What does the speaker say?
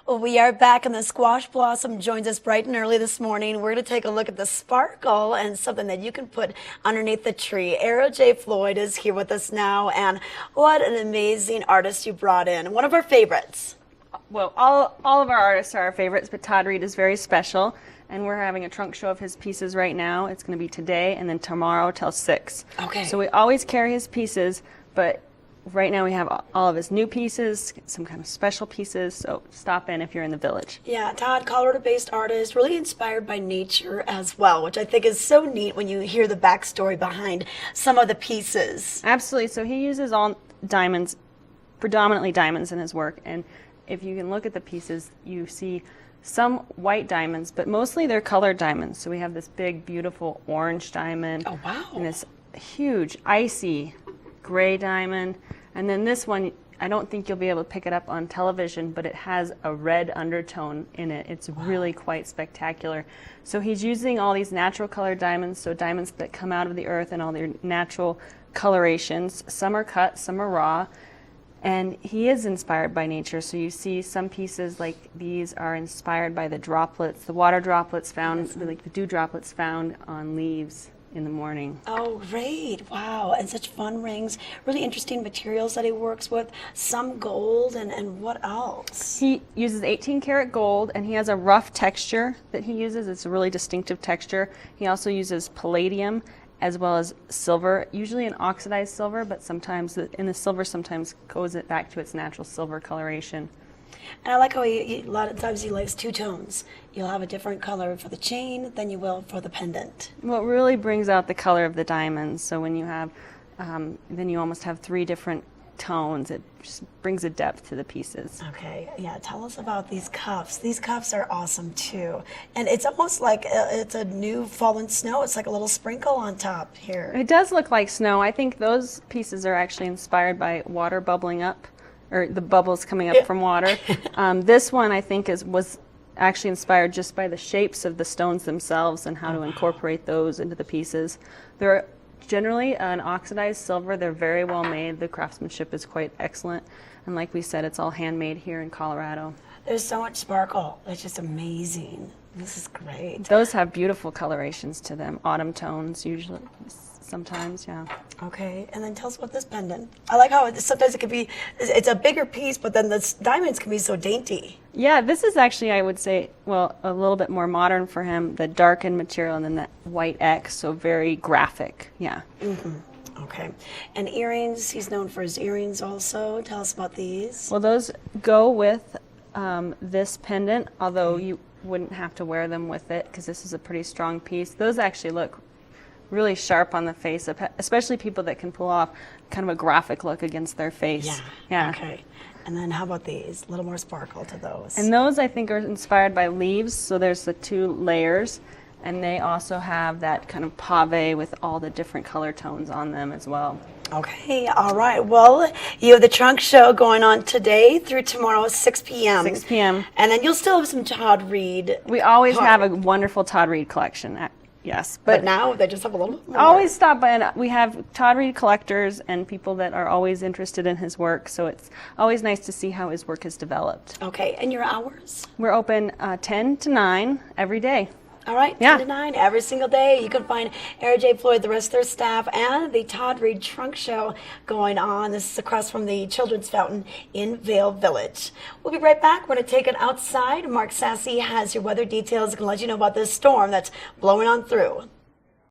Well, we are back, and the squash blossom joins us bright and early this morning. We're going to take a look at the sparkle and something that you can put underneath the tree. Floyd is here with us now, and what an amazing artist you brought in. One of our favorites. Well, all of our artists are our favorites, but Todd Reed is very special, and we're having a trunk show of his pieces right now. It's going to be today and then tomorrow till 6. Okay. So we always carry his pieces, but right now we have all of his new pieces, some kind of special pieces, so stop in if you're in the village. Yeah, Todd, Colorado-based artist, really inspired by nature as well, which I think is so neat when you hear the backstory behind some of the pieces. Absolutely. So he uses all diamonds, predominantly diamonds in his work, and if you can look at the pieces, you see some white diamonds, but mostly they're colored diamonds. So we have this big, beautiful orange diamond. Oh, wow. And this huge, icy gray diamond. And then this one, I don't think you'll be able to pick it up on television, but it has a red undertone in it. It's really quite spectacular. So he's using all these natural colored diamonds, so diamonds that come out of the earth and all their natural colorations. Some are cut, some are raw. And he is inspired by nature, so you see some pieces like these are inspired by the droplets, the water droplets found, like the dew droplets found on leaves in the morning. Oh, great. Wow. And such fun rings. Really interesting materials that he works with. Some gold and what else? He uses 18 karat gold, and he has a rough texture that he uses. It's a really distinctive texture. He also uses palladium as well as silver, usually an oxidized silver, but sometimes in the silver sometimes goes it back to its natural silver coloration. And I like how a lot of times he likes two tones. You'll have a different color for the chain than you will for the pendant. Well, it really brings out the color of the diamonds. So when you have, then you almost have 3 different tones. It just brings a depth to the pieces. Okay, yeah, tell us about these cuffs. These cuffs are awesome too. And it's almost like it's a new fallen snow. It's like a little sprinkle on top here. It does look like snow. I think those pieces are actually inspired by water bubbling up, or the bubbles coming up from water. This one I think was actually inspired just by the shapes of the stones themselves and how to incorporate those into the pieces. They're generally an oxidized silver. They're very well made. The craftsmanship is quite excellent. And like we said, it's all handmade here in Colorado. There's so much sparkle. It's just amazing. This is great. Those have beautiful colorations to them. Autumn tones usually, sometimes, yeah. Okay, and then tell us about this pendant. I like how sometimes it could be, it's a bigger piece, but then the diamonds can be so dainty. Yeah, this is actually, I would say, well, a little bit more modern for him, the darkened material and then that white X, so very graphic, yeah. Mm-hmm. Okay, and earrings, he's known for his earrings also. Tell us about these. Well, those go with this pendant, although you wouldn't have to wear them with it because this is a pretty strong piece. Those actually look really sharp on the face, especially people that can pull off kind of a graphic look against their face. Yeah. Okay. And then how about these? A little more sparkle to those. And those I think are inspired by leaves, so there's the 2 layers, and they also have that kind of pave with all the different color tones on them as well. Okay, all right. Well, you have the trunk show going on today through tomorrow at 6 p.m. 6 p.m. And then you'll still have some Todd Reed. We always have a wonderful Todd Reed collection. Yes, but now they just have a little more. Always stop by, and we have Todd Reed collectors and people that are always interested in his work, so it's always nice to see how his work has developed. Okay, and your hours? We're open 10 to 9 every day. All right, 10 to 9 every single day. You can find Floyd, the rest of their staff, and the Todd Reed Trunk Show going on. This is across from the Children's Fountain in Vail Village. We'll be right back. We're going to take it outside. Mark Sassy has your weather details. Going to let you know about this storm that's blowing on through.